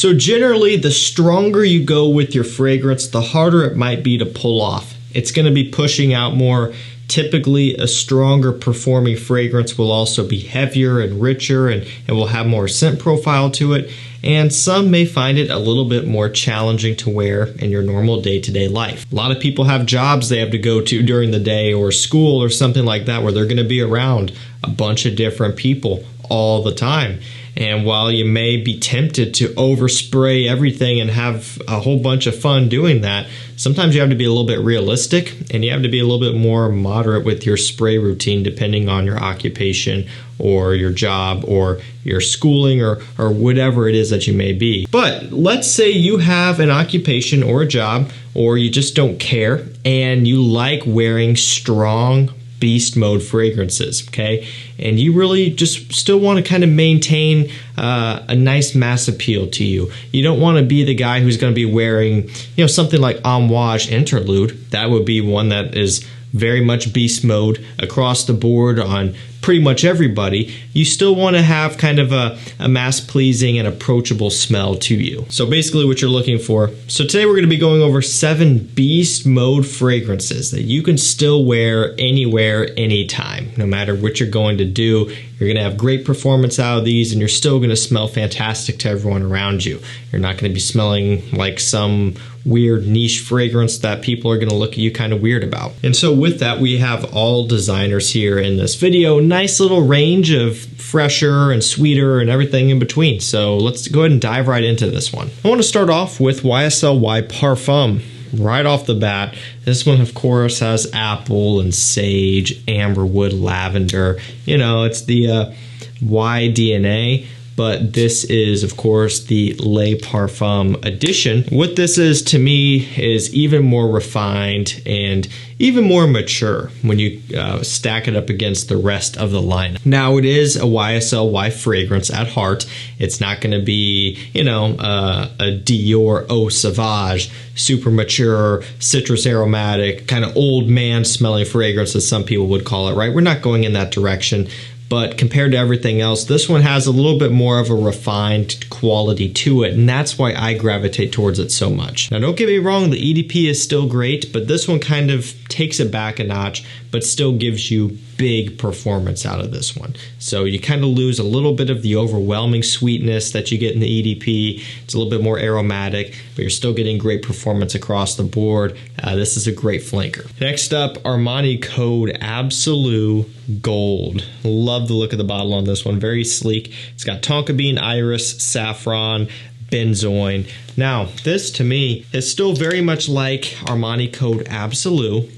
So generally, the stronger you go with your fragrance, the harder it might be to pull off. It's going to be pushing out more. Typically, a stronger performing fragrance will also be heavier and richer and will have more scent profile to it. And some may find it a little bit more challenging to wear in your normal day-to-day life. A lot of people have jobs they have to go to during the day, or school or something like that, where they're going to be around a bunch of different people all the time. And while you may be tempted to overspray everything and have a whole bunch of fun doing that, sometimes you have to be a little bit realistic, and you have to be a little bit more moderate with your spray routine depending on your occupation or your job or your schooling or whatever it is that you may be. But let's say you have an occupation or a job, or you just don't care and you like wearing strong beast mode fragrances, okay? And you really just still want to kind of maintain a nice mass appeal to you. You don't want to be the guy who's going to be wearing, something like Amouage Interlude. That would be one that is very much beast mode across the board on pretty much everybody. You still want to have kind of a mass pleasing and approachable smell to you. So basically what you're looking for. So today we're going to be going over 7 beast mode fragrances that you can still wear anywhere, anytime. No matter what you're going to do, you're going to have great performance out of these, and you're still going to smell fantastic to everyone around you. You're not going to be smelling like some weird niche fragrance that people are going to look at you kind of weird about. And so with that, we have all designers here in this video. Nice little range of fresher and sweeter and everything in between. So let's go ahead and dive right into this one. I want to start off with YSL Y Parfum. Right off the bat, this one of course has apple and sage, amberwood, lavender. It's the Y DNA. But this is, of course, the Le Parfum edition. What this is, to me, is even more refined and even more mature when you stack it up against the rest of the lineup. Now, it is a YSL Y fragrance at heart. It's not going to be, a Dior Eau Sauvage, super mature, citrus aromatic, kind of old man smelling fragrance, as some people would call it, right? We're not going in that direction. But compared to everything else, this one has a little bit more of a refined quality to it, and that's why I gravitate towards it so much. Now, don't get me wrong, the EDP is still great, but this one kind of takes it back a notch, but still gives you big performance out of this one. So you kind of lose a little bit of the overwhelming sweetness that you get in the EDP. It's a little bit more aromatic, but you're still getting great performance across the board. This is a great flanker. Next up, Armani Code Absolu Gold. Love the look of the bottle on this one. Very sleek. It's got tonka bean, iris, saffron, benzoin. Now, this to me is still very much like Armani Code Absolu.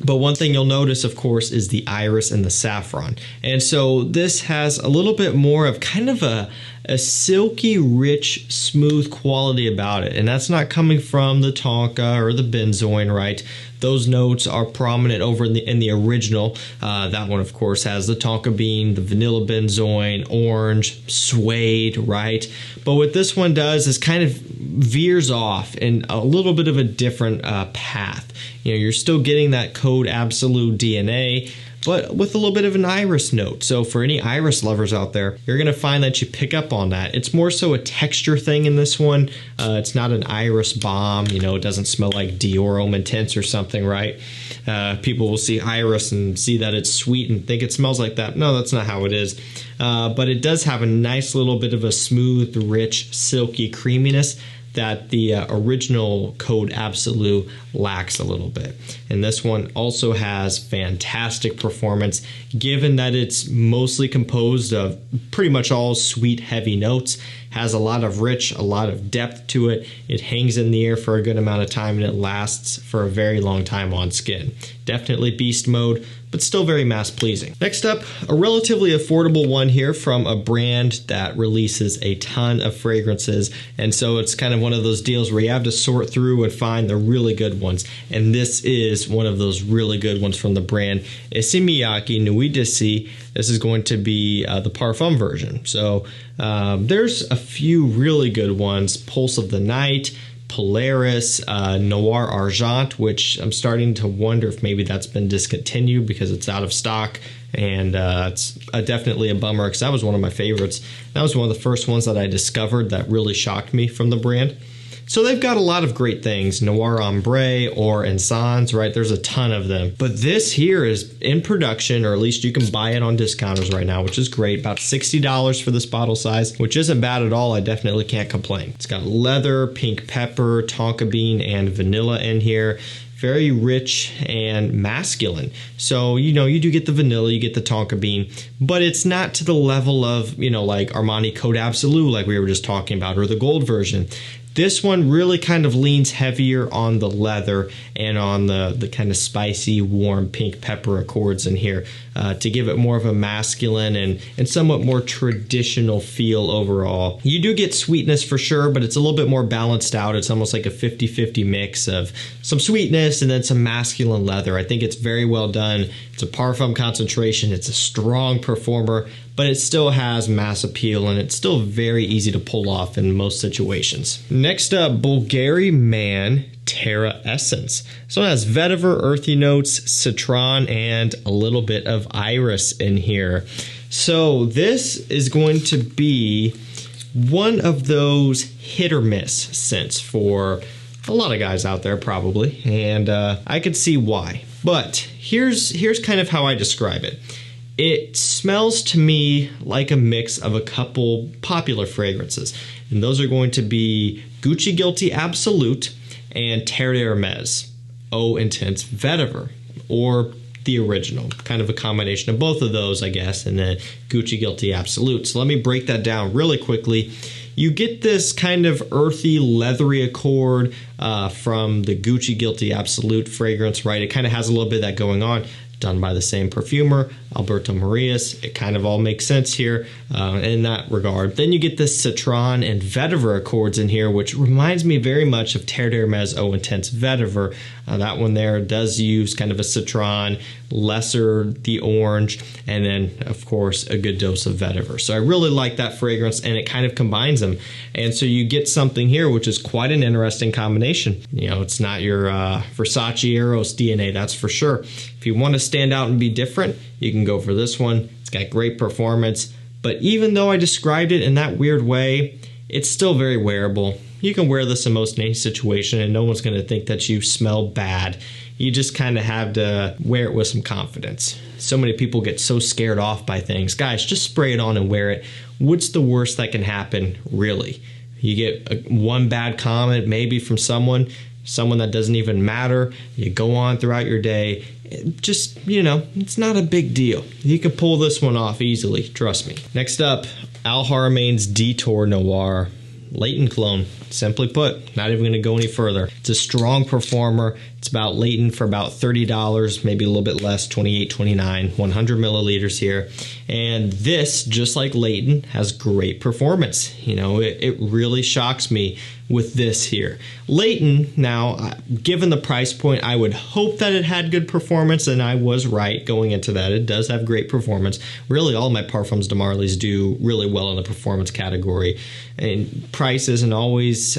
But one thing you'll notice, of course, is the iris and the saffron. And so this has a little bit more of kind of a silky, rich, smooth quality about it. And that's not coming from the tonka or the benzoin, right? Those notes are prominent over in the original. That one, of course, has the tonka bean, the vanilla benzoin, orange, suede, right? But what this one does is kind of veers off in a little bit of a different path. You're still getting that Code Absolu DNA, but with a little bit of an iris note. So for any iris lovers out there, you're going to find that you pick up on that. It's more so a texture thing in this one. It's not an iris bomb. It doesn't smell like Dior Homme Intense or something, right? People will see iris and see that it's sweet and think it smells like that. No, that's not how it is. But it does have a nice little bit of a smooth, rich, silky creaminess that the original Code Absolu lacks a little bit. And this one also has fantastic performance, given that it's mostly composed of pretty much all sweet, heavy notes. Has a lot of rich, a lot of depth to it. It hangs in the air for a good amount of time, and it lasts for a very long time on skin. Definitely beast mode, but still very mass pleasing. Next up, a relatively affordable one here from a brand that releases a ton of fragrances. And so it's kind of one of those deals where you have to sort through and find the really good ones. And this is one of those really good ones from the brand. Issey Miyake Nuit. This is going to be the Parfum version. So there's a few really good ones. Pulse of the Night, Polaris, Noir Argent, which I'm starting to wonder if maybe that's been discontinued because it's out of stock And it's definitely a bummer because that was one of my favorites. That was one of the first ones that I discovered that really shocked me from the brand. So they've got a lot of great things, Noir Ombre or Insans, right? There's a ton of them. But this here is in production, or at least you can buy it on discounters right now, which is great. About $60 for this bottle size, which isn't bad at all. I definitely can't complain. It's got leather, pink pepper, tonka bean, and vanilla in here. Very rich and masculine. So, you know, you do get the vanilla, you get the tonka bean, but it's not to the level of, you know, like Armani Code Absolu, like we were just talking about, or the gold version. This one really kind of leans heavier on the leather and on the kind of spicy, warm pink pepper accords in here to give it more of a masculine and somewhat more traditional feel overall. You do get sweetness for sure, but it's a little bit more balanced out. It's almost like a 50-50 mix of some sweetness and then some masculine leather. I think it's very well done. It's a parfum concentration. It's a strong performer, but it still has mass appeal and it's still very easy to pull off in most situations. Next up, Bvlgari Man Terra Essence. So it has vetiver, earthy notes, citron, and a little bit of iris in here. So this is going to be one of those hit or miss scents for a lot of guys out there probably, and I could see why. But here's kind of how I describe it. It smells to me like a mix of a couple popular fragrances, and those are going to be Gucci Guilty Absolute and Terrae Eau Intense Vetiver, or the original, kind of a combination of both of those, I guess, and then Gucci Guilty Absolute. So let me break that down really quickly. You get this kind of earthy, leathery accord from the Gucci Guilty Absolute fragrance, right? It kind of has a little bit of that going on. Done by the same perfumer, Alberto Marias. It kind of all makes sense here in that regard. Then you get the citron and vetiver accords in here, which reminds me very much of Terrae Eau Intense Vetiver. That one there does use kind of a citron, lesser the orange, and then, of course, a good dose of vetiver. So I really like that fragrance, and it kind of combines them. And so you get something here, which is quite an interesting combination. You know, it's not your Versace Eros DNA, that's for sure. If you want to stand out and be different, you can go for this one. It's got great performance, but even though I described it in that weird way, it's still very wearable. You can wear this in most any situation and no one's going to think that you smell bad. You just kind of have to wear it with some confidence. So many people get so scared off by things. Guys, just spray it on and wear it. What's the worst that can happen, really? You get one bad comment maybe from someone that doesn't even matter. You go on throughout your day. Just, you know, it's not a big deal. You can pull this one off easily, trust me. Next up, Haramain's Detour Noir. Latent clone, simply put, not even going to go any further. It's a strong performer. It's about latent for about $30, maybe a little bit less, $28, $29, 100 milliliters here. And this, just like latent, has great performance. You know, it really shocks me with this here. Latent, now, given the price point, I would hope that it had good performance, and I was right going into that. It does have great performance. Really, all my Parfums de Marly's do really well in the performance category. And price isn't always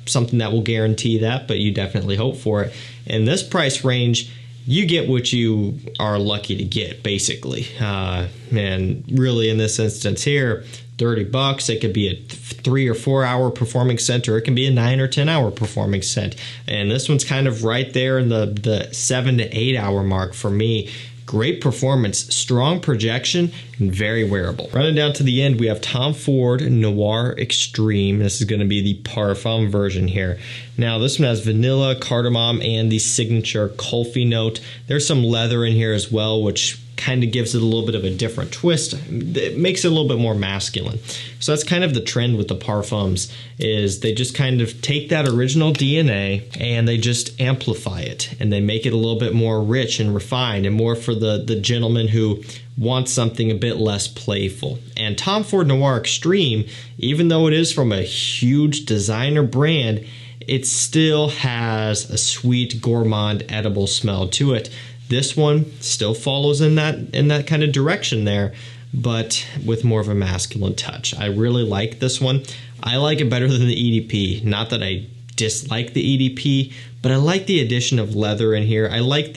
something that will guarantee that, but you definitely hope for it. In this price range, you get what you are lucky to get, basically. And really, in this instance here, $30. It could be a 3 or 4 hour performing scent, or it can be a 9 or 10 hour performing scent. And this one's kind of right there in the 7 to 8 hour mark for me. Great performance, strong projection, and very wearable. Running down to the end, we have Tom Ford Noir Extreme. This is going to be the Parfum version here. Now, this one has vanilla, cardamom, and the signature Kulfi note. There's some leather in here as well, which kind of gives it a little bit of a different twist. It makes it a little bit more masculine. So that's kind of the trend with the parfums, is they just kind of take that original DNA and they just amplify it, and they make it a little bit more rich and refined and more for the gentleman who wants something a bit less playful. And Tom Ford Noir Extreme, even though it is from a huge designer brand, it still has a sweet, gourmand, edible smell to it. This one still follows in that kind of direction there, but with more of a masculine touch. I really like this one. I like it better than the EDP. Not that I dislike the EDP, but I like the addition of leather in here. I like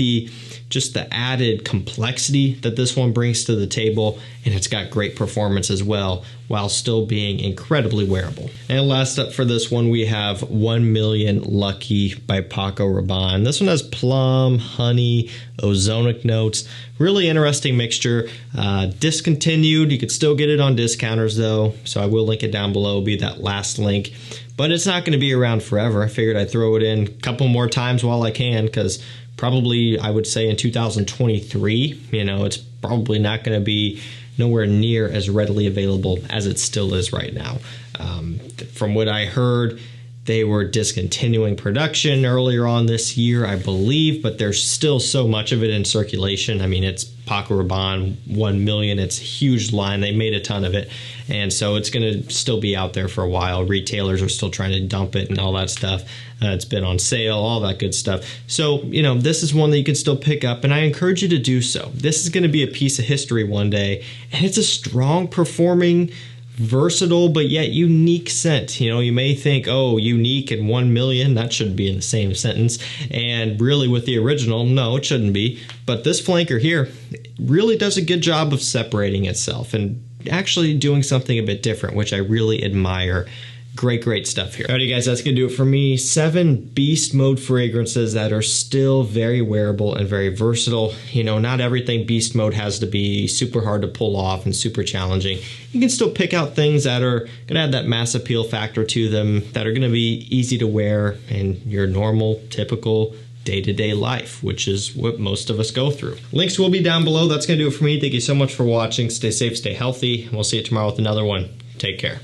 just the added complexity that this one brings to the table, and it's got great performance as well, while still being incredibly wearable. And last up for this one, we have 1 Million Lucky by Paco Rabanne. This one has plum, honey, ozonic notes. Really interesting mixture. Discontinued. You could still get it on discounters though, so I will link it down below. It'll be that last link. But it's not going to be around forever. I figured I'd throw it in a couple more times while I can, because probably I would say in 2023, it's probably not going to be nowhere near as readily available as it still is right now. From what I heard, they were discontinuing production earlier on this year, I believe, but there's still so much of it in circulation. I mean, it's Paco Rabanne, 1 million. It's a huge line. They made a ton of it. And so it's going to still be out there for a while. Retailers are still trying to dump it and all that stuff. It's been on sale, all that good stuff. So, this is one that you can still pick up, and I encourage you to do so. This is going to be a piece of history one day, and it's a strong performing, versatile, but yet unique scent. You may think, oh, unique and 1 million, that shouldn't be in the same sentence. And really with the original, no, it shouldn't be. But this flanker here really does a good job of separating itself and actually doing something a bit different, which I really admire. Great stuff here. Alrighty guys, that's gonna do it for me. 7 beast mode fragrances that are still very wearable and very versatile. Not everything beast mode has to be super hard to pull off and super challenging. You can still pick out things that are gonna have that mass appeal factor to them, that are gonna be easy to wear in your normal, typical day-to-day life, which is what most of us go through. Links will be down below. That's gonna do it for me. Thank you so much for watching. Stay safe, stay healthy, and we'll see you tomorrow with another one. Take care.